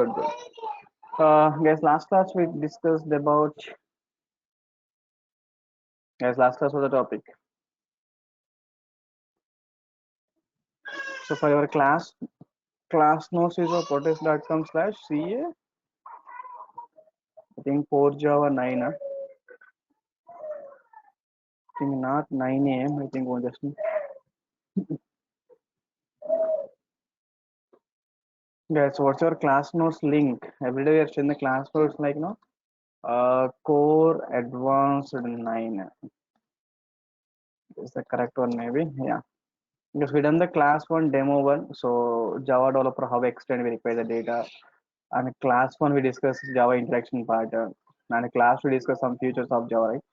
Good, good. Guys, last class we discussed about. Guys, last class was the topic. So for your class notes is a protest.com/ca. I think 4 Java 9. I think not 9 a.m. I think we'll just. Guys, what's your class notes link? Every day we are sharing the class notes like core advanced 9 is the correct one maybe. Yeah. Because we done the class one demo one, so Java developer how extend we require the data, and class one we discuss Java interaction pattern, and class we discuss some features of Java. Right?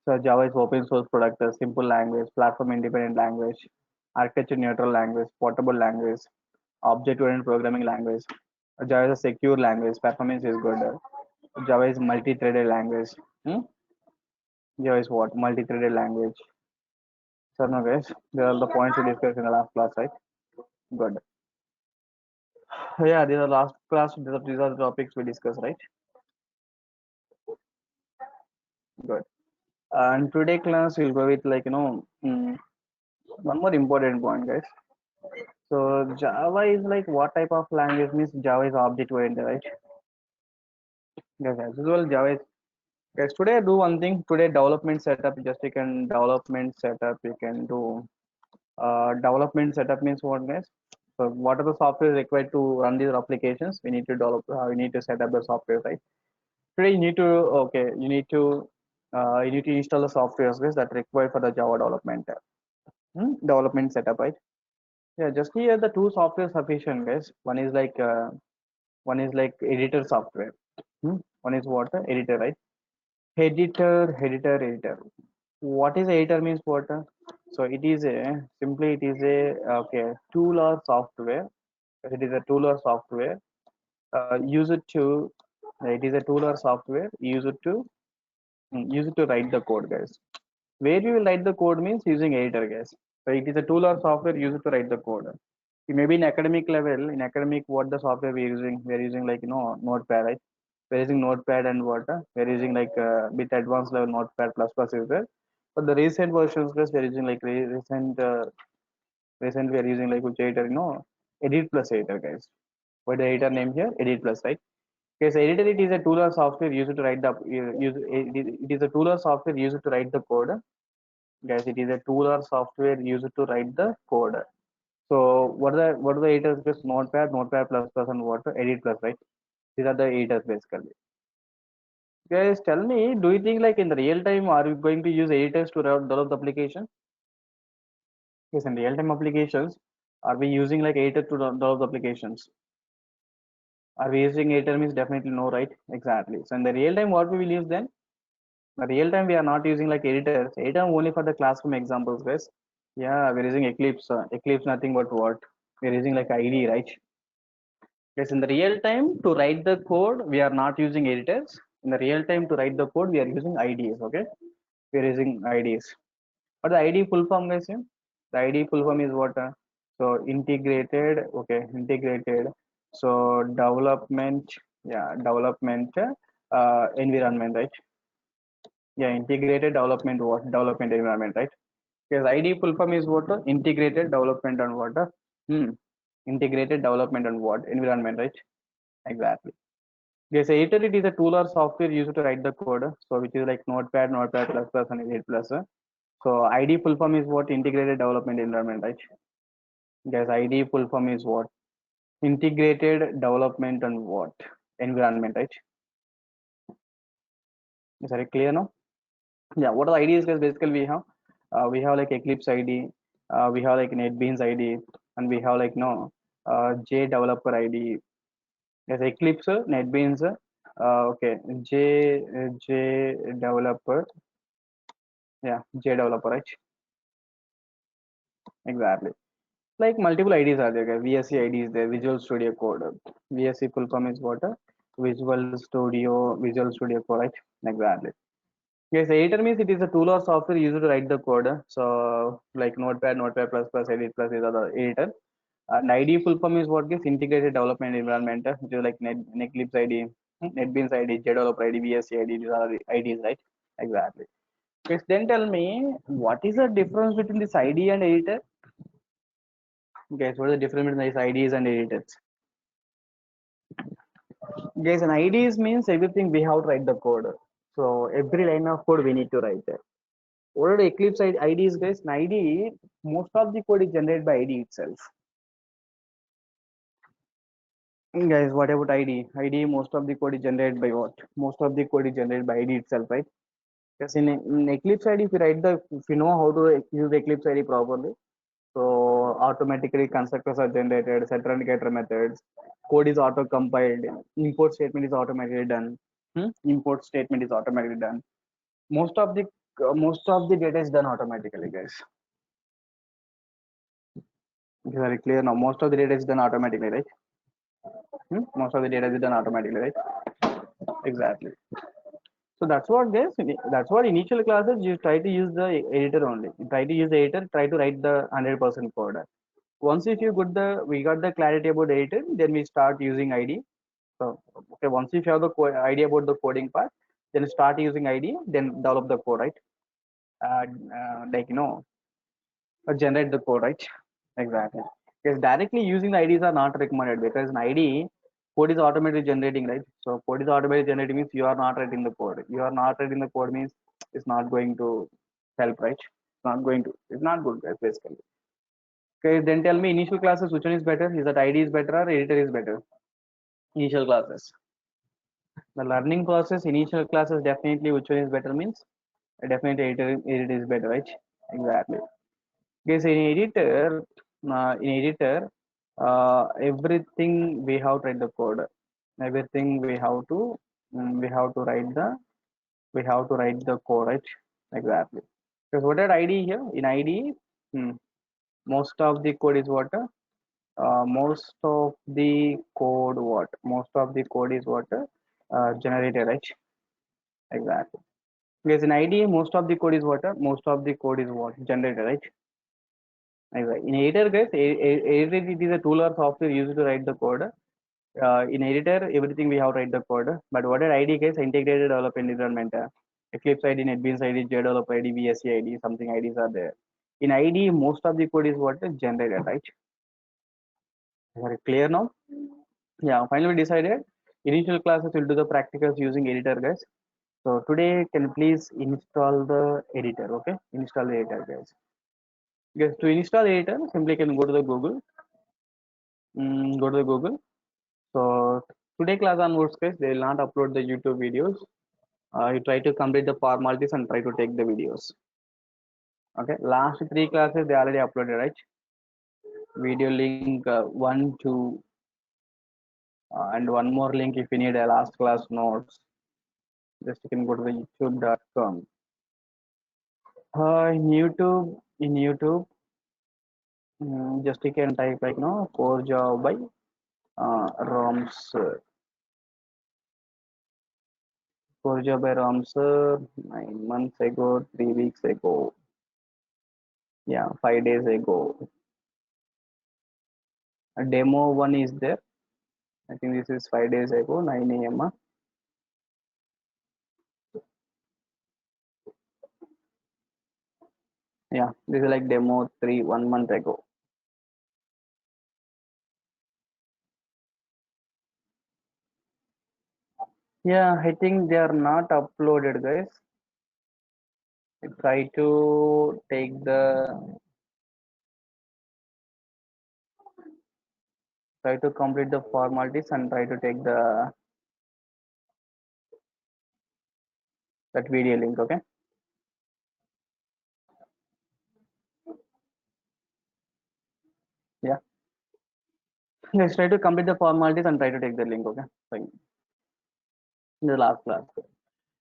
So Java is open source product, a simple language, platform independent language, architecture neutral language, portable language, object oriented programming language. Java is a secure language, performance is good. Java is multi-threaded language. Hmm? Java is what? Multi-threaded language. So no guys, there are the points we discussed in the last class, right? Good. Yeah, these are last class. These are the topics we discussed, right? Good. And today class we'll go with one more important point, guys. So Java is like what type of language means Java is object oriented, right? Yes, as usual, Java is. Guys, today I do one thing. Today development setup. Just you can development setup. You can do development setup means what, guys? So what are the software required to run these applications? We need to develop. We need to set up the software, right? Today you need to you need to install the softwares guys that required for the Java development development setup, right? Yeah, just here the two software sufficient guys. One is like editor software. One is what editor, right? Editor. What is editor means what? So it is a simply it is a tool or software. It is a tool or software. Use it to it is a tool or software. Use it to write the code, guys. Where you will write the code means using editor, guys. So it is a tool or software used to write the code. Maybe in academic level, in academic, what the software we're using? We're using like Notepad, right? We're using Notepad and what? We're using like bit advanced level Notepad plus plus is there. But the recent versions, guys, we're using like recent we're using like which editor? Edit plus editor, guys. What the editor name here? Edit plus, right? Yes, editor it is a tool or software used to write the it is a tool or software used to write the code. Guys, it is a tool or software used to write the code. So what are the editors? Just Notepad, Notepad plus plus, and what Edit plus, right? These are the editors basically. Guys, tell me, do you think like in the real time are we going to use editors to develop the application? Yes, in real time applications, are we using like editor to develop the applications? Are we using editor means definitely no, right? Exactly. So in the real time, what we will use then? The real time we are not using like editors. Editor only for the classroom examples, guys. Yeah, we're using Eclipse. Eclipse nothing but what? We're using like IDE, right? Yes, in the real time to write the code, we are not using editors. In the real time to write the code, we are using IDEs. Okay, we are using IDEs. But the IDE full form, guys, yeah? The IDE full form is what? So integrated. Okay, integrated. So development. Yeah, development environment, right? Yeah, integrated development what? Development environment, right? Because IDE full form is what? Integrated development and what? Hmm. Integrated development and what? Environment, right? Exactly. Yes, editor it is a tool or software used to write the code. So which is like Notepad, Notepad plus plus and Edit plus. So ID full form is what? Integrated development environment, right? Yes, ID full form is what? Integrated development and what? Environment, right? Is that clear now? Yeah, what are the IDs guys? Basically we have like Eclipse ID, we have like NetBeans ID, and we have like no J developer ID. Yes, Eclipse, NetBeans, okay, J developer, yeah, J developer, right? Exactly. Like multiple IDs are there, guys. VSC ID is there, Visual Studio Code. VSC full form is what? Visual Studio Code, right? Exactly. Yes, editor means it is a tool or software used to write the code. So like Notepad, Notepad plus plus, Edit plus is the editor. And IDE full form is what is integrated development environment, which is like Eclipse IDE, NetBeans IDE, JDeveloper IDE, VSC IDE. These are the IDs, right? Exactly. Okay, then tell me what is the difference between this IDE and editor? Guys, what is the difference between these IDEs and editors? Guys, an IDEs means everything we have to write the code. So every line of code we need to write it. What are the Eclipse IDEs, guys? An IDE, most of the code is generated by IDE itself. Guys, what about IDE? IDE, most of the code is generated by what? Most of the code is generated by IDE itself, right? Because in Eclipse IDE, if you know how to use Eclipse IDE properly, so automatically constructors are generated, setter and getter methods, code is auto compiled, import statement is automatically done. Import statement is automatically done. Most of the data is done automatically, guys. It's very clear now. Most of the data is done automatically, right? Most of the data is done automatically, right? Exactly. So that's what, guys. That's what initial classes you try to use the editor only. You try to use the editor, try to write the 100% code. Once if you we got the clarity about the editor, then we start using IDE. So okay, once if you have the idea about the coding part, then start using IDE, then develop the code, right? Like generate the code, right? Exactly. Because directly using the IDs are not recommended because in IDE code is automatically generating, right? So code is automatically generating means you are not writing the code. You are not writing the code means it's not going to help, right? It's not going to. It's not good, guys. Basically. Okay, then tell me initial classes which one is better? Is that IDE is better or editor is better? Initial classes. The learning process, initial classes definitely which one is better means definitely editor is better, right? Exactly. Because everything we have to write the code. Everything we have to write the code, right? Exactly. Because what are IDE here? In IDE, hmm, most of the code is what? Most of the code what? Most of the code is what? Generated, right? Exactly. Because in IDE, most of the code is what? Most of the code is what? Generated, right? Exactly. In editor, guys, editor it is a tool or software used to write the code. In editor, everything we have to write the code. But what are IDE, guys? Integrated development environment. Eclipse IDE, NetBeans IDE, JDeveloper IDE, VSC IDE, something IDs are there. In IDE, most of the code is what? Generated, right? Very clear now? Yeah, finally we decided initial classes will do the practicals using editor, guys. So today, can you please install the editor? Okay, install the editor, guys. Yes, to install editor, simply can go to the Google. Go to the Google. So today class onwards, guys, they will not upload the YouTube videos. You try to complete the formalities and try to take the videos. Okay, last three classes they already uploaded, right? Video link one, two, and one more link if you need a last class notes. Just you can go to the youtube.com. In YouTube, just you can type like core job by ROMs. Core job by ROMs 9 months ago, 3 weeks ago. Yeah, 5 days ago. A demo one is there. I think this is 5 days ago, 9 a.m. Yeah, this is like demo 3 1 month ago. Yeah, I think they are not uploaded, guys. I try to take try to complete the formalities and try to take that video link. Okay. Yeah. Let's try to complete the formalities and try to take the link. Okay. Fine. In the last class.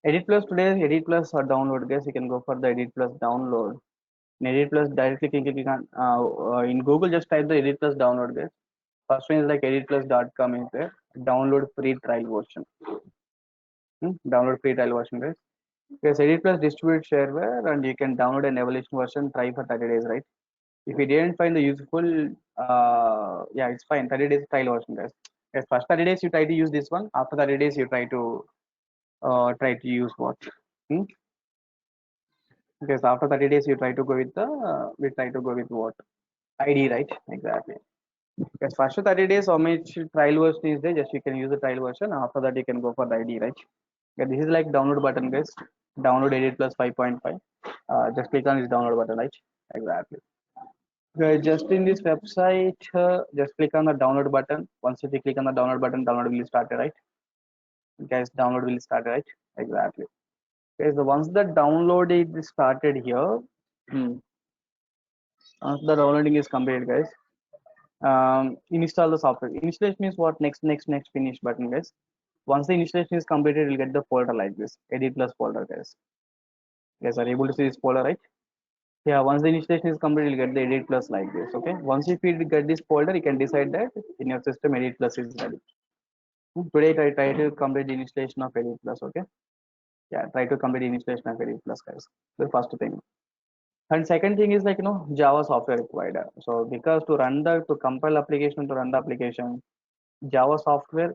Edit Plus today, Edit Plus or download, guys. You can go for the Edit Plus download. In Edit Plus, directly click on in Google, just type the Edit Plus download, guys. First one is like editplus.com is there. Download free trial version. Download free trial version, guys. Yes, Edit Plus distribute shareware and you can download an evaluation version, try for 30 days, right? If you didn't find the useful, yeah, it's fine. 30 days trial version, guys. Yes, first 30 days you try to use this one. After 30 days you try to use what? Hmm? Because after 30 days you try to go with we try to go with what? ID, right? Exactly. Because first 30 days, how much trial version is there? Just you can use the trial version. After that, you can go for the ID, right? Yeah, this is like download button, guys. Download Edit Plus 5.5. Just click on this download button, right? Exactly. Guys, just in this website, just click on the download button. Once if you click on the download button, download will start, right? Guys, download will start, right? Exactly. Guys, the once the download is started here, once the downloading is completed, guys, install the software. Installation means what? Next finish button, guys. Once the installation is completed, you'll get the folder like this, edit plus folder, guys. Guys, are you able to see this folder, right? Yeah, once the installation is completed, you'll get the edit plus like this. Okay. Once if you get this folder, you can decide that in your system edit plus is ready. Today I try to complete the installation of edit plus. Okay. Yeah, try to complete the installation of edit plus, guys. The first thing. And second thing is like Java software required. So because to compile application to run the application, Java software,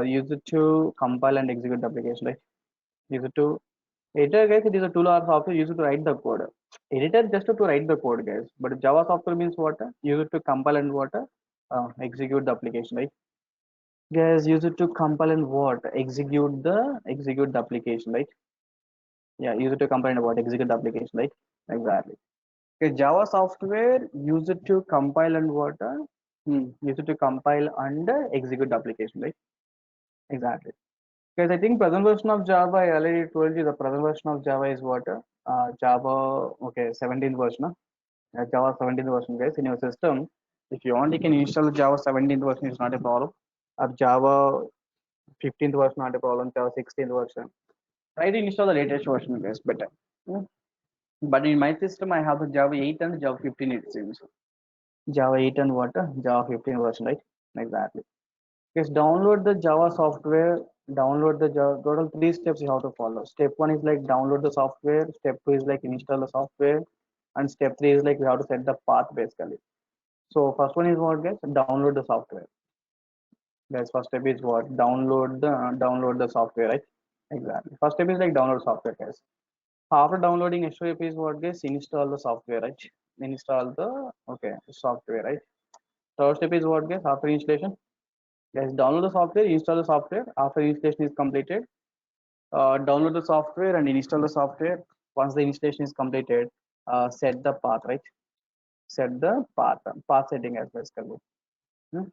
use it to compile and execute the application, right? Use it to editor, guys. It is a tool or software used to write the code. Editor just to write the code, guys. But Java software means what? Use it to compile and what? Execute the application, right? Guys, use it to compile and what? Execute the application, right? Yeah, use it to compile and what? Execute the application, right? Exactly. Okay, Java software use it to compile and what? Use it to compile and execute the application, right? Exactly. Because I think present version of Java, I already told you the present version of Java is what? Java, okay, 17th version. Java 17th version, guys, in your system. If you want, you can install Java 17th version, it's not a problem. Java 15th version, not a problem. Java 16th version. Try to install the latest version, guys, better. But in my system, I have the Java 8 and Java 15, it seems. Java 8 and what? Java 15 version, right? Exactly. Yes, download the Java software. Download the Java. Total 3 steps you have to follow. Step 1 is like download the software. Step 2 is like install the software, and step 3 is like we have to set the path basically. So first one is what, guys? Download the software. Guys, first step is what? Download the software, right? Exactly. First step is like download software, guys. After downloading, next step is what, guys? Install the software, right? Install the software, right? Third step is what, guys? After installation, guys, download the software, install the software. After installation is completed, download the software and install the software. Once the installation is completed, set the path, right? Set the path setting as basically.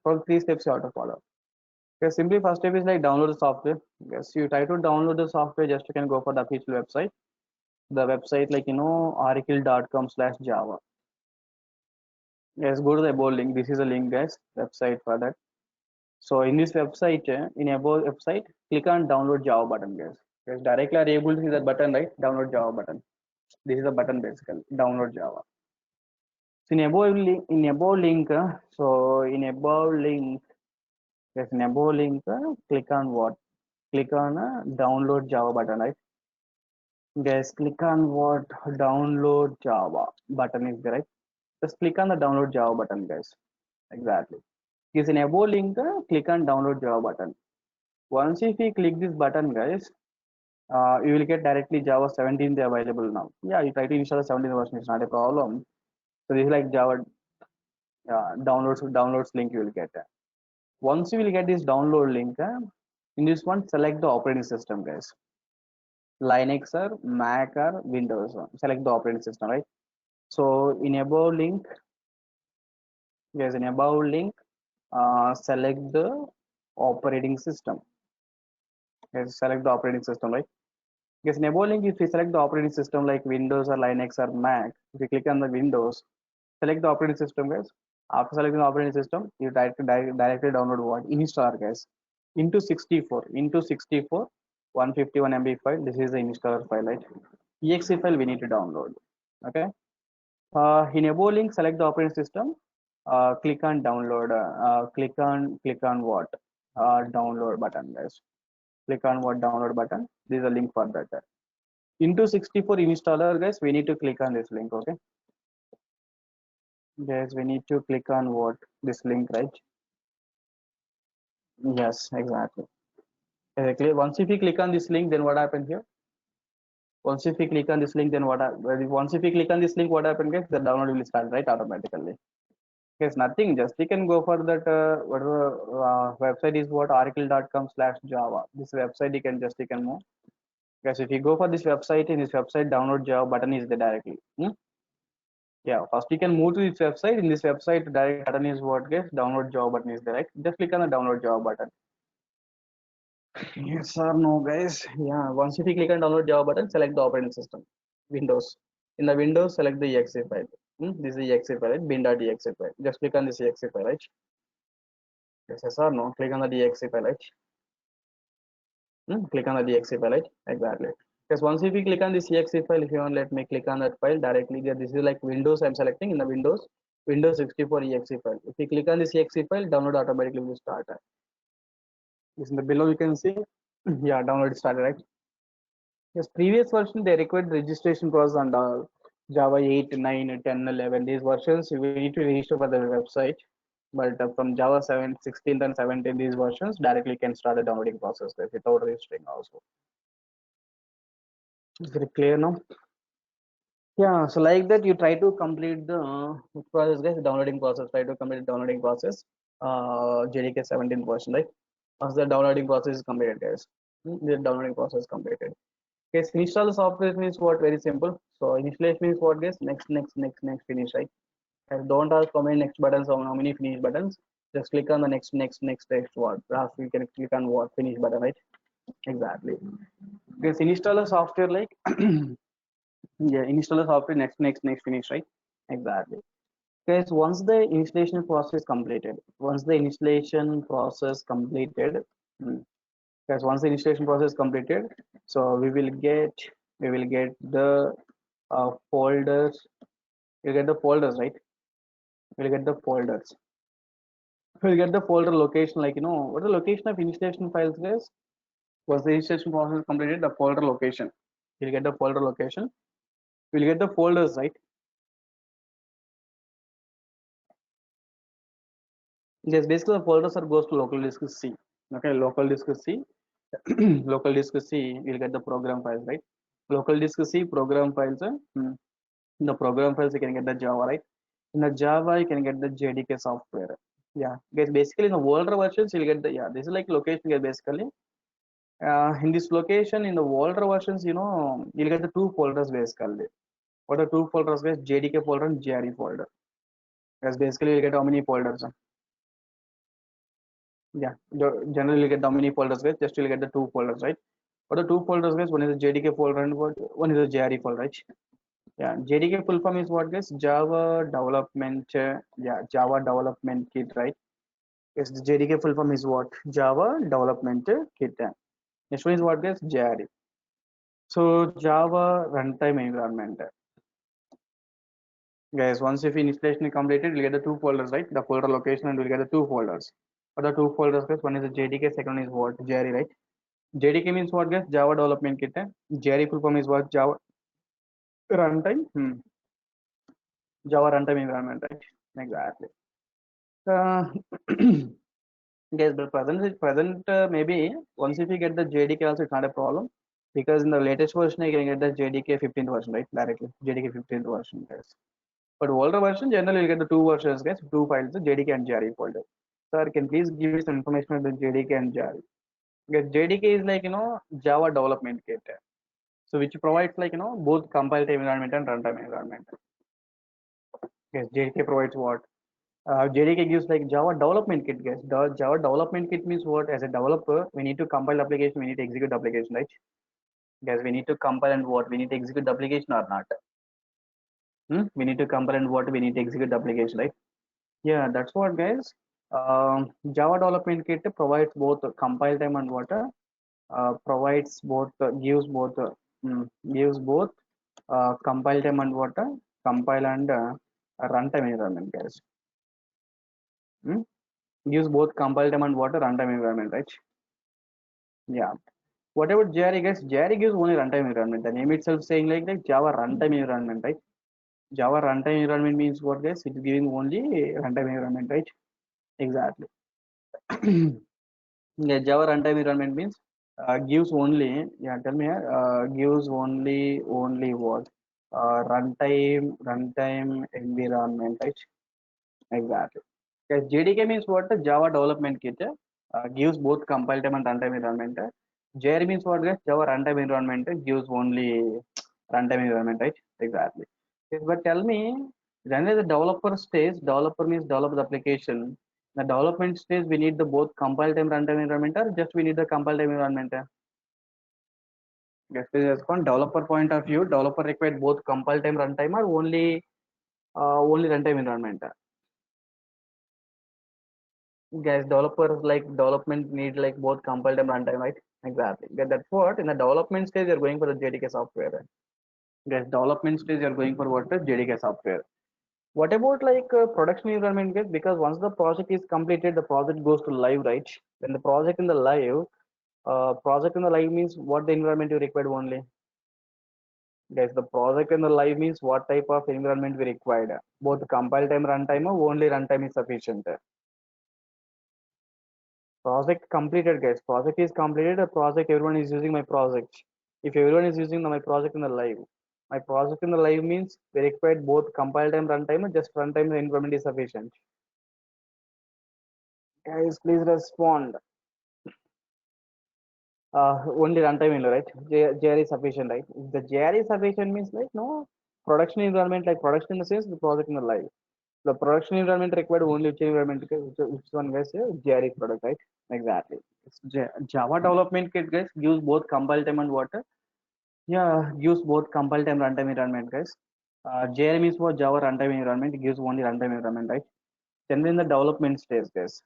For 3 steps you have to follow. Okay, simply first step is like download the software. Yes, you try to download the software, just you can go for the official website. The website like oracle.com/java. Yes, go to the above link. This is a link, guys, website for that. So in this website, in above website, click on download Java button, guys. Guys, directly are able to see that button, right? Download Java button. This is the button basically. Download Java. So in above link, click on what? Click on download Java button, right? Guys, click on what? Download Java button is there, right? Just click on the download Java button, guys. Exactly. Is in above link, click on download Java button. Once if you click this button, guys, you will get directly Java 17 available now. Yeah, you try to install the 17th version, it's not a problem. So this is like Java downloads link you will get. Once you will get this download link, in this one, select the operating system, guys. Linux or Mac or Windows. Select the operating system, right? So in above link, yes, in above link, select the operating system. Yes, select the operating system, right? Yes, in above link, if you select the operating system like Windows or Linux or Mac, if you click on the Windows, select the operating system, guys. After selecting the operating system, you directly download what? Installer, guys. Into 64, 151 MB file. This is the installer file, right? Exe file we need to download. Okay. In above link, select the operating system. Click on download. Click on what? Download button, guys. Click on what? Download button. This is a link for that. Into 64 installer, guys, we need to click on this link. Okay, guys, we need to click on what? This link, right? Yes, exactly. Exactly. Once if you click on this link, then what happened here? Once if you click on this link, then once if you click on this link, what happened, guys? The download will start, right, automatically. Yes, nothing. Just you can go for that. Whatever website is what oracle.com/java. This website you can move. Yes, if you go for this website, in this website, download Java button is there directly. Yeah, first you can move to this website. In this website, direct button is what, guys? Download Java button is there, right? Just click on the download Java button. Yes or no, guys? Yeah. Once if you click on download Java button, select the operating system, Windows. In the Windows, select the exe file. This is the exe file, right? bin.exe file. Just click on this exe file, right? Yes or no? Click on the exe file, right? Click on the exe file, right? Exactly. Because once if you click on this exe file, if you want, let me click on that file directly. This is like Windows. I'm selecting in the Windows 64 exe file. If you click on this exe file, download automatically will start. This in the below you can see. Yeah, download started, right? Yes, previous version they required registration process and Java 8, 9, 10, 11. These versions we need to register for the website. But from Java 7, 16 and 17, these versions directly can start the downloading process without registering also. Is it clear now? Yeah, so like that you try to complete the process, guys, downloading process. Try to complete the downloading process. JDK 17 version, right? Once the downloading process is completed, guys. The downloading process is completed. Okay, so install the software means what? Very simple. So installation means what, guys? Next, finish, right? And don't ask how many next buttons or how many finish buttons. Just click on the next word. After you can click on what finish button, right? Exactly. Because install a software like yeah, install the software next finish, right? Exactly. Guys, once the installation process completed, hmm, guys, once the installation process completed, so we will get the folders. We'll get the folders, right? We'll get the folders. We'll get the folder location, like what the location of installation files, guys? Was the installation process completed? The folder location. We'll get the folder location. We'll get the folders, right? Yes, basically the folders are goes to local disk C. Okay, local disk C. Local disk C, we'll get the program files, right? Local disk C program files. In the program files, you can get the Java, right? In the Java, you can get the JDK software. Yeah, guys, basically in the older versions, you'll get the, yeah, this is like location here basically. In this location, in the older versions, you'll get the two folders basically. What are two folders, guys? JDK folder and JRE folder. Because basically, you'll get how many folders? Yeah, generally you get how many folders, guys? Just you'll get the two folders, right? What are two folders, guys? One is the JDK folder and one is the JRE folder, right? Yeah, JDK full form is what, guys? Java development, Java development kit, right? Yes, the JDK full form is what? Java development kit. Next one is what, guys? JRE. So Java runtime environment. Guys, once if installation is completed, we'll get the two folders, right? The folder location and we'll get the two folders. What are two folders, guys? One is the JDK, second one is what? JRE, right? JDK means what, guys? Java development kit. JRE full form is what? Java runtime. Java runtime environment, right? Exactly. Uh, yes, but present maybe once if you get the JDK also it's not a problem because in the latest version you can get the JDK 15th version, right? Directly JDK 15th version, guys. But older version generally you get the two versions, guys, two files, the JDK and JRE folder. Sir, can please give me some information about the JDK and JRE? Because JDK is like Java development kit, so which provides like both compile time environment and runtime environment. Yes, JDK provides what? JDK gives like Java development kit, guys. The Java development kit means what? As a developer, we need to compile application, we need to execute application, right? Guys, we need to compile and what? We need to execute the application or not? We need to compile and what? We need to execute the application, right? Yeah, that's what, guys. Java development kit provides both compile time and what? Provides both, gives both compile time and what? Compile and runtime environment, guys. Gives both compile time and what? Runtime environment, right? Yeah. What about JRE guys? JRE gives only runtime environment. The name itself saying like Java runtime environment, right? Java runtime environment means what guys? It's giving only runtime environment, right? Exactly. Yeah, Java runtime environment means gives only, yeah, tell me here, gives only what? Runtime environment, right? Exactly. Yes, JDK means what? The Java development kit gives both compile time and runtime environment. JRE means what? Guys? Java runtime environment gives only runtime environment, right? Exactly. Yes, but tell me, when the developer stage, developer means develop the application. The development stage, we need the both compile time, runtime environment, or just we need the compile time environment. Yes, please on developer point of view, developer required both compile time, runtime, or only runtime environment. Guys, developers like development need like both compile time and runtime, right? Exactly. That's what in the development stage you're going for the JDK software. Guys, development stage you're going for what? The JDK software. What about like production environment, guys? Because once the project is completed, the project goes to live, right? When the project in the live means what the environment you required only. Guys, the project in the live means what type of environment we required. Both compile time, runtime, or only runtime is sufficient. Project completed, guys. Project is completed. A project, everyone is using my project. If everyone is using my project in the live, my project in the live means we required both compile time, runtime, or just runtime the environment is sufficient. Guys, please respond. Only runtime only, right? JR is sufficient, right? If the JR is sufficient means like no production environment, like production in the sense the project in the live. The production environment required only which environment, which one guys? JR product, right? Exactly. Java development kit guys gives both compile time and what? Yeah, gives both compile time runtime environment, guys. JRM is for Java runtime environment. It gives only runtime environment, right? Generally in the development stage, guys.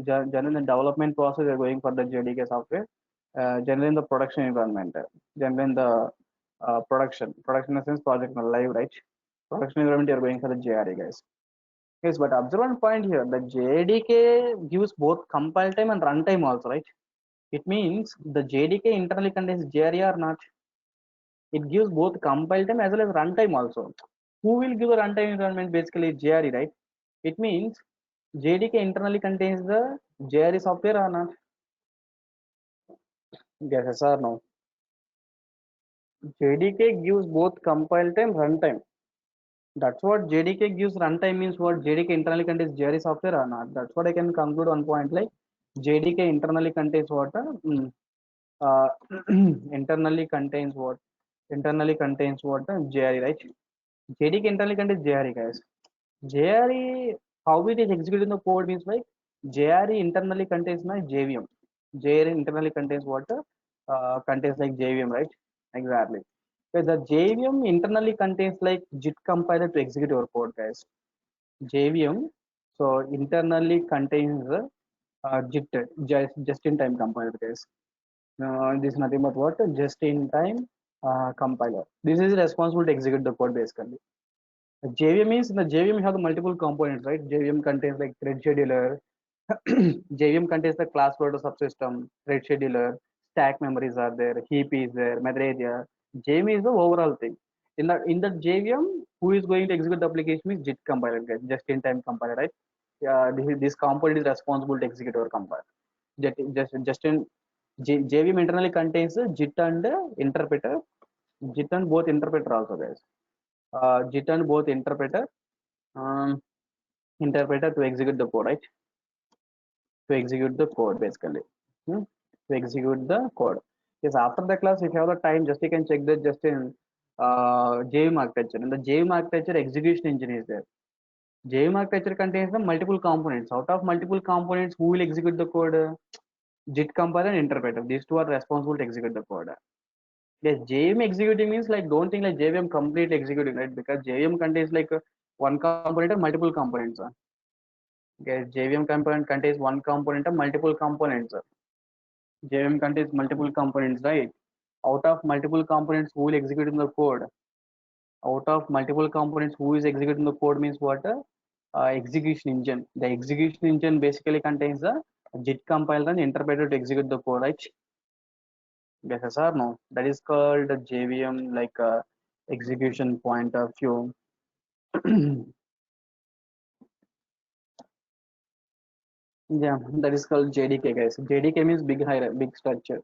Generally in the development process, you're going for the JDK software. Generally in the production environment. Generally in the production in the sense project in the live, right? Production environment, you're going for the JRE, guys. Yes, but observe one point here. The JDK gives both compile time and runtime also, right? It means the JDK internally contains JRE or not? It gives both compile time as well as runtime also. Who will give a runtime environment? Basically, JRE, right? It means JDK internally contains the JRE software or not? Yes or no? JDK gives both compile time, runtime. That's what JDK gives runtime means what JDK internally contains JRE software or not. That's what I can conclude on point like JDK internally contains what? Uh, internally contains what? Internally contains what? JRE, right? JDK internally contains JRE, guys. JRE, how it is executed in the code means like JRE internally contains my JVM. JRE internally contains what? Contains like JVM, right? Exactly. So the JVM internally contains like JIT compiler to execute your code, guys. JVM, so internally contains JIT, just in time compiler, guys. This is nothing but what? Just in time compiler. This is responsible to execute the code basically. JVM means in the JVM you have the multiple components, right? JVM contains like thread scheduler. JVM contains the class proto subsystem, thread scheduler, stack memories are there, heap is there, method area. JVM is the overall thing. In the JVM, who is going to execute the application is JIT compiler, guys, just in time compiler, right? This component is responsible to execute our compiler. Just in JVM internally contains JIT and interpreter. JIT and both interpreter also, guys. JIT and both um, interpreter to execute the code, right? To execute the code basically. Hmm? To execute the code. Yes, after the class, if you have the time, just you can check that just in JVM architecture. In the JVM architecture, execution engine is there. JVM architecture contains the multiple components. Out of multiple components, who will execute the code? JIT compiler and interpreter. These two are responsible to execute the code. Yes, JVM executing means like don't think like JVM complete executing, right? Because JVM contains like one component or multiple components. Okay, JVM component contains one component or multiple components. JVM contains multiple components, right? Out of multiple components, who will execute in the code? Out of multiple components, who is executing the code means what? Execution engine. The execution engine basically contains the JIT compiler and interpreter to execute the code, right? Yes or no? That is called JVM, like execution point of view. Yeah, that is called JDK, guys. JDK means big high, big structure.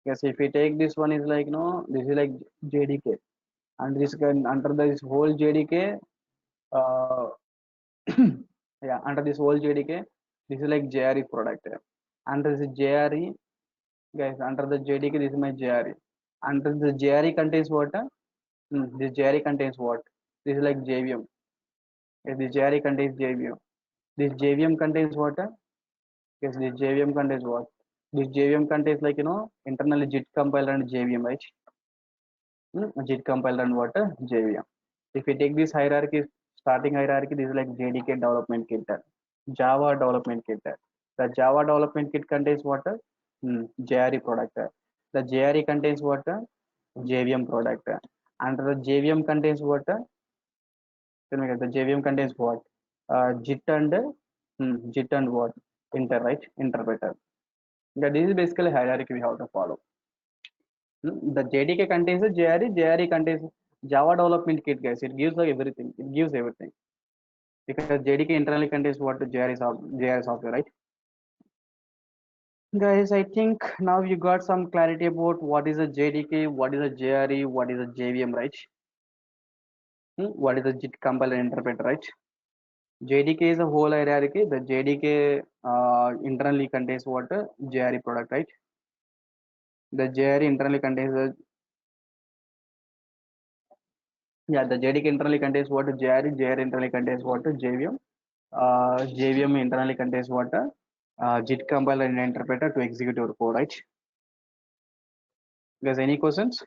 Yes, if we take this one is like no, this is like JDK, and this can under this whole JDK, uh, yeah, under this whole JDK, this is like JRE product. Under this JRE, guys, under the JDK, this is my JRE. Under the JRE contains what? This JRE contains what? This is like JVM. Yes, this JRE contains JVM. This JVM contains what? Yes, this JVM contains what? This JVM contains like internally JIT compiler and JVM, right? JIT compiler and what? JVM. If we take this hierarchy, starting hierarchy, this is like JDK development kit, Java development kit. The Java development kit contains what? JRE product. The JRE contains what? JVM product. And the JVM contains what? Tell me, guys, the JVM contains what? JIT and JIT and what? Inter, right? Interpreter. Yeah, this is basically hierarchy we have to follow. The JDK contains a JRE, JRE contains Java development kit, guys. It gives like everything. It gives everything because JDK internally contains what the JRE software, right? Guys, I think now you got some clarity about what is a JDK, what is a JRE, what is a JVM, right? What is a JIT compiler interpreter, right? JDK is a whole hierarchy. The JDK internally contains what? JRE product, right? The JRE internally contains the yeah, the JDK internally contains what? JRE, JRE internally contains what? JVM. JVM internally contains what? JIT compiler and interpreter to execute your code, right? Guys, any questions?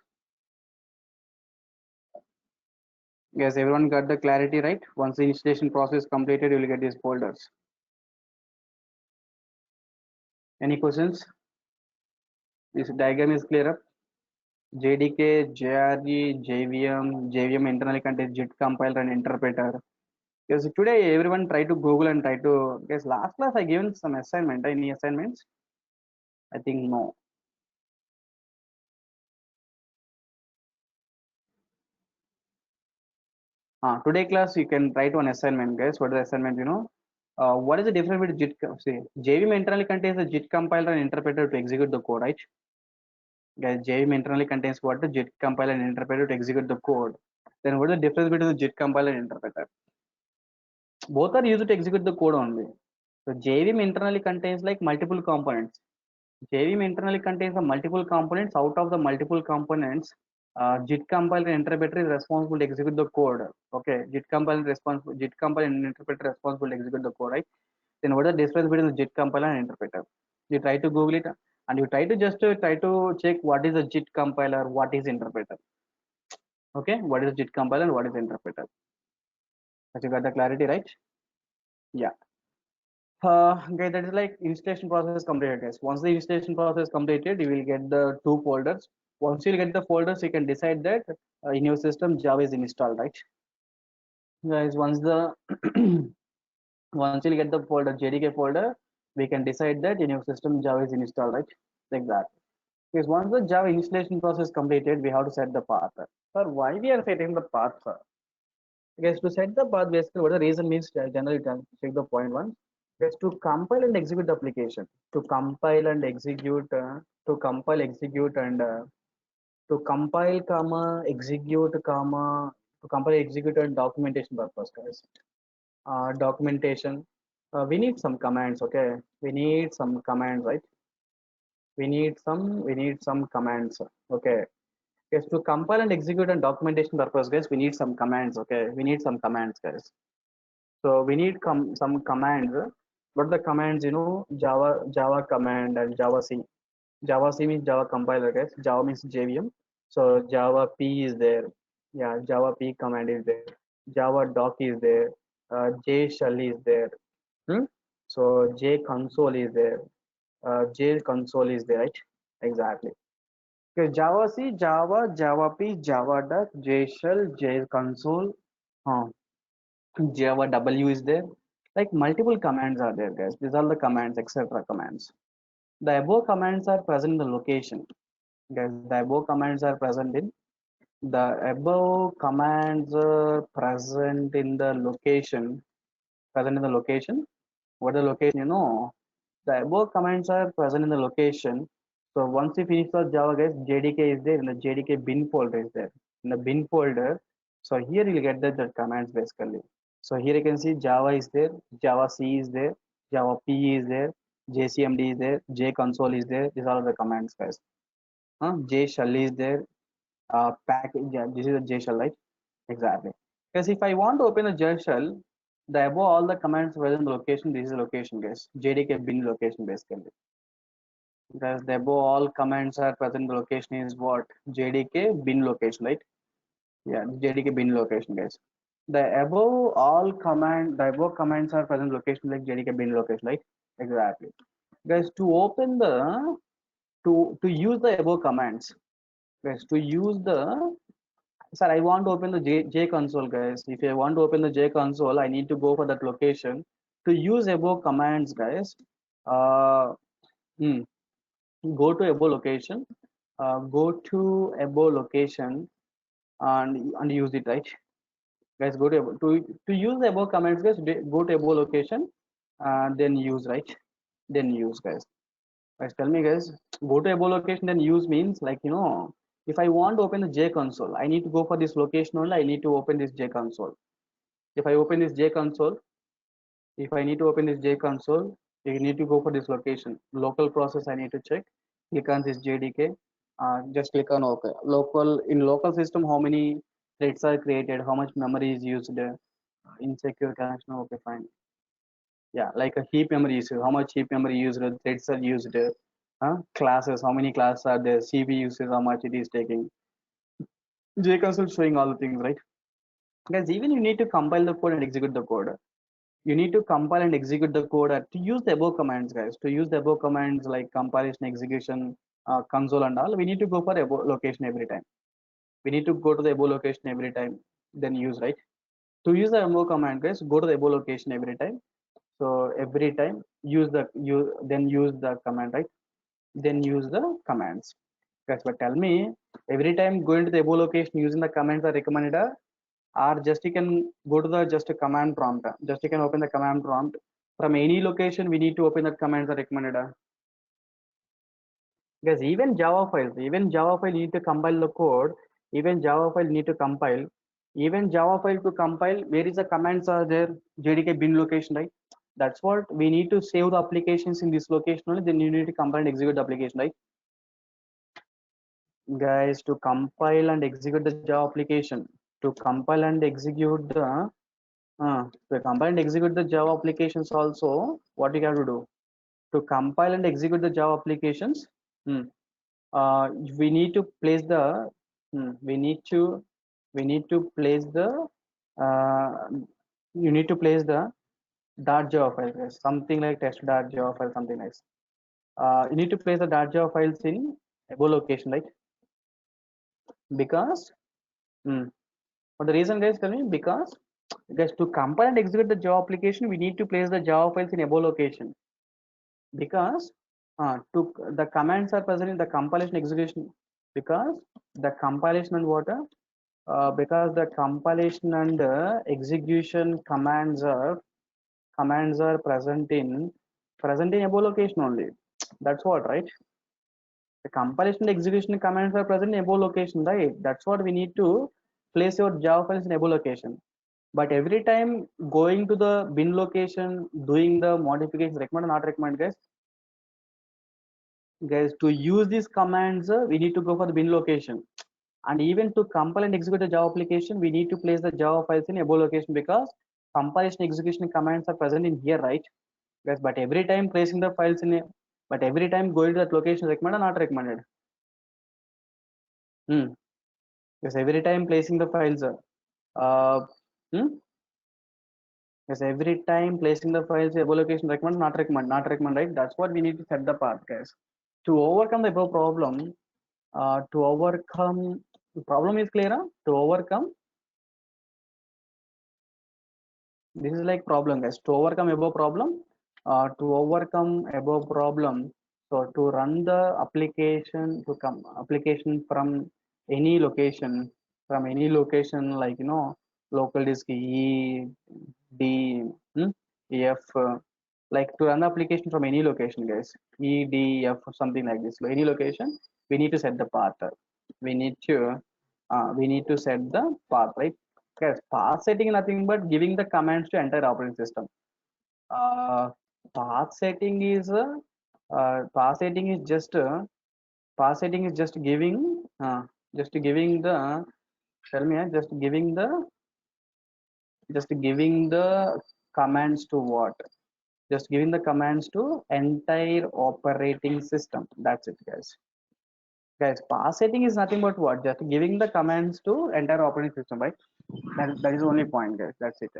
Guys, everyone got the clarity, right? Once the installation process completed, you will get these folders. Any questions? This diagram is clear up. JDK, JRE, JVM, JVM internally contains JIT compiler and interpreter. Because today everyone try to Google and try to. Guess last class I given some assignment. Any assignments? I think no. Today class you can write one assignment, guys. What is the assignment? What is the difference between JIT? See, JVM internally contains a JIT compiler and interpreter to execute the code, right? Guys, JVM internally contains what? The JIT compiler and interpreter to execute the code. Then what is the difference between the JIT compiler and interpreter? Both are used to execute the code only. So JVM internally contains like multiple components. JVM internally contains the multiple components. Out of the multiple components, JIT compiler and interpreter is responsible to execute the code. Okay, JIT compiler and interpreter responsible to execute the code, right? Then what is the difference between the JIT compiler and interpreter? You try to Google it and you try to just try to check what is a JIT compiler, what is interpreter. Okay, what is JIT compiler and what is interpreter? Have you got the clarity, right? Yeah. Okay, that is like installation process completed, guys. Once the installation process completed, you will get the two folders. Once you get the folders, you can decide that in your system Java is installed, right? Guys, once you get the folder JDK folder, we can decide that in your system Java is installed, right? Like that. Because once the Java installation process completed, we have to set the path. Sir, why we are setting the path, sir? Because to set the path, basically, what the reason means, generally, check the point one. Is to compile and execute the application. To compile and execute, to compile, execute, and to compile, comma, execute, comma, to compile, execute, and documentation purpose, guys. Documentation. We need some commands, okay? We need some commands, right? We need some commands, okay? Yes, to compile and execute and documentation purpose, guys, we need some commands, okay? We need some commands, guys. So we need some commands. What the commands, Java command and Java C. Java C means Java compiler, guys. Java means JVM. So Java P is there. Yeah, Java P command is there. Java doc is there. J shell is there. Hmm? So J console is there. J console is there, right? Exactly. Okay, Java C, Java, Java P, Java doc, J shell, J console. Huh. Java W is there. Like multiple commands are there, guys. These are the commands, etc. commands. The above commands are present in the location. Guys, the above commands are present in the above commands are present in the location. Present in the location. What the location? The above commands are present in the location. So once you finish the Java, guys, JDK is there in the JDK bin folder is there in the bin folder. So here you'll get the commands basically. So here you can see Java is there, Java C is there, Java P is there, JCMD is there, J console is there. These are the commands, guys. J shell is there. Package. Yeah, this is a J shell, right? Exactly. Because if I want to open a J shell, the above all the commands were in the location. This is the location, guys. JDK bin location basically. Because the above all commands are present in the location is what? JDK bin location, right? Yeah, JDK bin location, guys. The above commands are present location like JDK bin location, right? Exactly. Guys, to open the to use the above commands, guys, to use the sir, I want to open the J console, guys. If I want to open the J console, I need to go for that location. To use above commands, guys, uh, hmm, go to above location, go to above location and use it, right? Guys, go to to use the above commands, guys. Go to above location, then use, right? Then use, guys. Guys, tell me, guys. Go to above location, then use means like if I want to open the J console, I need to go for this location only. I need to open this J console. If I open this J console, if I need to open this J console, you need to go for this location. Local process I need to check. Click on this JDK. Just click on OK. Local system, how many threads are created, how much memory is used, insecure connection. Okay, fine. Yeah, like a heap memory usage, how much heap memory used, threads are used, classes, how many classes are there, CB usage, how much it is taking. J console showing all the things, right? Guys, even you need to compile the code and execute the code. You need to compile and execute the code to use the above commands, guys. To use the above commands like compilation, execution, console and all, we need to go for above location every time. We need to go to the above location every time, then use, right? To use the above command, guys, go to the above location every time. So every time use the command, right? Then use the commands. Guys, but tell me, every time going to the above location using the commands are recommended, or just you can go to the just a command prompt. Just you can open the command prompt. From any location, we need to open the commands are recommended. Because even Java file need to compile the code. Even Java file need to compile. Even Java file to compile, where is the commands are there? JDK bin location, right? That's what we need to save the applications in this location only. Then you need to compile and execute the application, right? Guys, to compile and execute the Java application, to compile and execute the to compile and execute the Java applications also, what you have to do? To compile and execute the Java applications, hmm, we need to place the we need to place the uh, you need to place the dart Java file, guys. Something like test dart Java file, something like you need to place the dart Java files in above location, right? Because for the reason, guys, tell me, because guys, to compile and execute the Java application, we need to place the Java files in above location. Because to the commands are present in the compilation execution, because the compilation and what because the compilation and execution commands are present in above location only. That's what, right? The compilation and execution commands are present in above location, right? That's what we need to place your Java files in above location. But every time going to the bin location, doing the modifications, recommend or not recommend, guys? Guys, to use these commands, we need to go for the bin location. And even to compile and execute the Java application, we need to place the Java files in above location, because compilation execution commands are present in here, right? Yes, but every time placing the files in a, but every time going to that location recommended or not recommended? Yes, every time placing the files. Uh, hmm? Yes, every time placing the files above location recommend, not recommend, right? That's what we need to set the path, guys. To overcome the above problem, to overcome the problem is clear, huh? To overcome, this is like problem, guys. To overcome above problem, So to run the application application from any location, like local disk E, D, F, like to run the application from any location, guys, E, D, F, something like this. So any location, we need to set the path. We need to set the path, right? Guys, path setting is nothing but giving the commands to entire operating system. Uh, path setting is path setting is just path setting is just giving the tell me just giving the commands to what? Just giving the commands to entire operating system. That's it, guys. Guys, path setting is nothing but what? Just giving the commands to entire operating system, right? That is the only point, guys. That's it.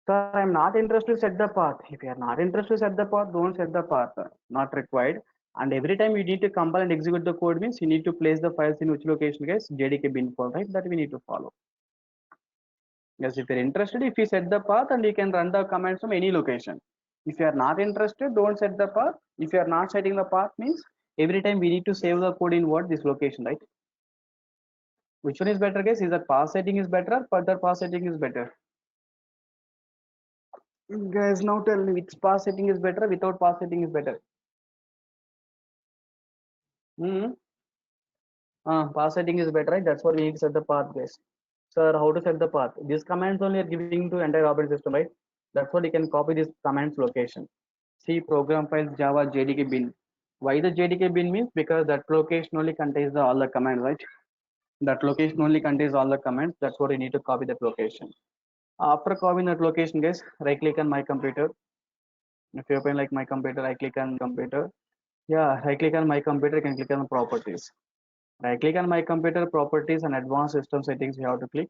Sir, I'm not interested to set the path. If you are not interested to set the path, don't set the path. Not required. And every time you need to compile and execute the code means you need to place the files in which location, guys? JDK bin file, right? That we need to follow. Yes, if you're interested, if you set the path and you can run the commands from any location. If you are not interested, don't set the path. If you are not setting the path means every time we need to save the code in what? This location, right? Which one is better, guys? Is that path setting is better or further path setting is better? Guys, now tell me which path setting is better, without path setting is better. Path setting is better, right? That's what we need to set the path, guys. Sir, how to set the path? These commands only are giving to entire operating system, right? That's what you can copy this commands location. See program files Java JDK bin. Why the JDK bin means? Because that location only contains all the commands, right? That location only contains all the commands. That's what you need to copy that location. After copying that location, guys, right click on my computer. If you open like my computer, I click on computer. Yeah, I click on my computer, you can click on properties. Right click on my computer, properties and advanced system settings. You have to click.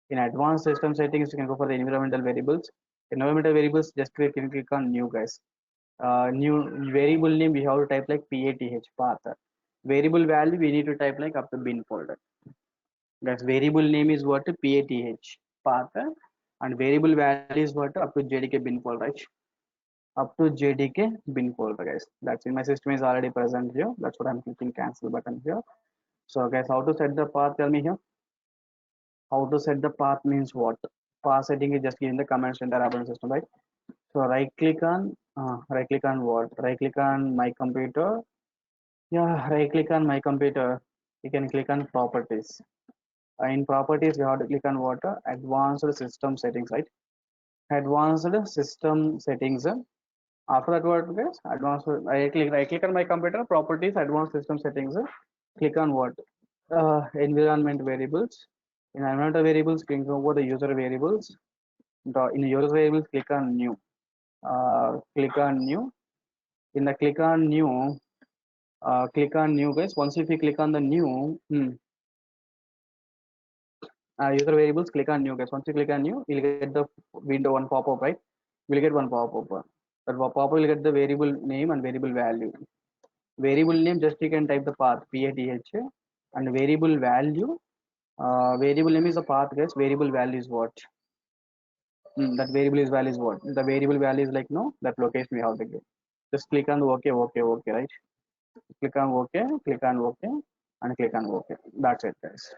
In advanced system settings, you can go for the environmental variables. Environmental variables, just click on new, guys. New variable name, we have to type like path. Variable value, we need to type like up to bin folder. Guys, variable name is what? Path. And variable value is what? Up to JDK bin folder, right? Up to JDK bin folder, guys. That's in my system is already present here. That's what I'm clicking cancel button here. So guys, how to set the path? Tell me here. How to set the path means what? Path setting is just giving the commands in the operating system, right? So right click on what? Right click on my computer. Yeah, right click on my computer. You can click on properties. In properties, you have to click on what? Advanced system settings, right? Advanced system settings. After that, what, guys? Advanced. Right click on my computer. Properties, advanced system settings. Click on what? Environment variables. In environmental variables, click over the user variables. In the user variables, click on new. Click on new. In the click on new, guys. Once if you click on the new, user variables, click on new, guys. Once you click on new, you'll get the window one pop-up, right? We'll get one pop-up. That pop-up will get the variable name and variable value. Variable name, just you can type the path path, and variable value. Variable name is the path, guys. Variable value is what? That variable is value is what? The variable value is like no, that location we have to give. Just click on the OK, right? Click on OK, and click on OK. That's it, guys.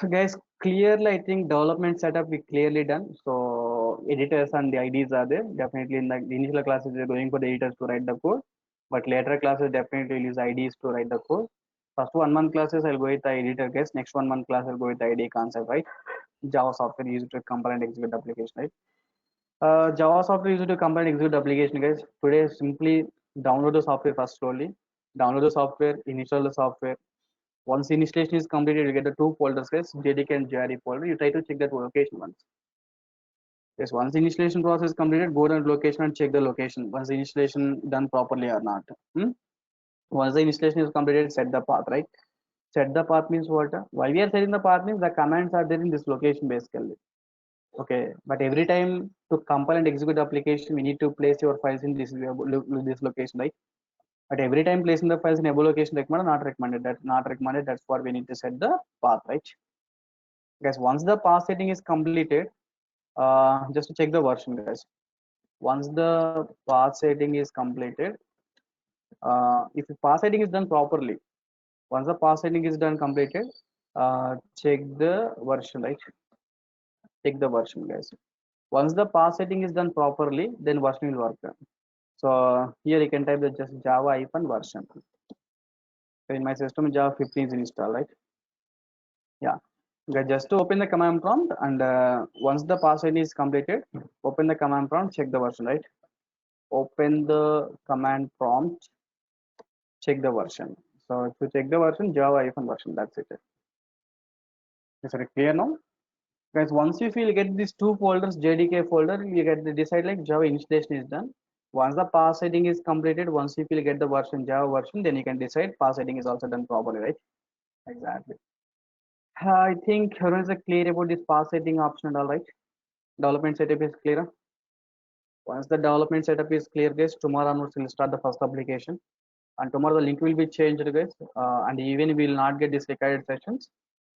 Guys, clearly I think development setup we clearly done. So editors and the IDs are there. Definitely in the initial classes we're going for the editors to write the code, but later classes definitely use IDs to write the code. First 1 month classes I'll go with the editor, guys. Next 1 month class I'll go with the ID concept, right? Java software used to compile and execute application, right? Java software used to compile and execute application, guys. Today simply download the software first slowly. Download the software, install the software. Once installation is completed, you get the two folders, guys, JDK and JRE folder. You try to check that location once. Yes, once the installation process is completed, go to location and check the location. Once the installation done properly or not. Once the installation is completed, set the path, right? Set the path means what? Why we are setting the path means the commands are there in this location basically. Okay, but every time to compile and execute the application, we need to place your files in this location, right? But every time placing the files in above location recommended, not recommended. That's not recommended. That's what we need to set the path, right? Guys, once the path setting is completed, just to check the version, guys. Once the path setting is completed, if the path setting is done properly, once the path setting is done completed, check the version, right? Check the version, guys. Once the path setting is done properly, then version will work. So here you can type the just Java hyphen version. So in my system, Java 15 is installed, right? Yeah. Just to open the command prompt, and once the path setting is completed, open the command prompt, check the version, right? Open the command prompt, check the version. So if you check the version, Java hyphen version, that's it. Is it clear now? Guys, once you feel get these two folders, JDK folder, you get the decide like Java installation is done. Once the path setting is completed, once you feel get the version Java version, then you can decide path setting is also done properly, right? Exactly. I think everyone is clear about this path setting option and all, right? Development setup is clear. Once the development setup is clear, guys, tomorrow onwards we'll start the first application. And tomorrow the link will be changed, guys. And even we will not get these recorded sessions.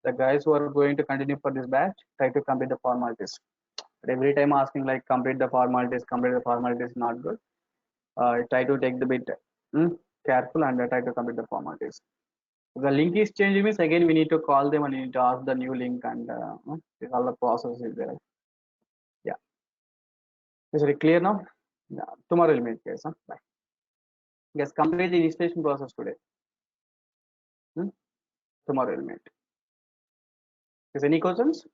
The guys who are going to continue for this batch, try to complete the formalities. But every time asking like complete the formalities, not good. Try to take the bit careful and try to complete the formalities. If the link is changed means again we need to call them and we need to ask the new link and all the process is there. Yeah. Is it clear now? Yeah. Tomorrow we'll meet, guys. Huh? Bye. Yes, complete the registration process today. Hmm? Tomorrow we'll meet. Is any questions?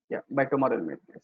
Yeah, by tomorrow we'll meet, guys.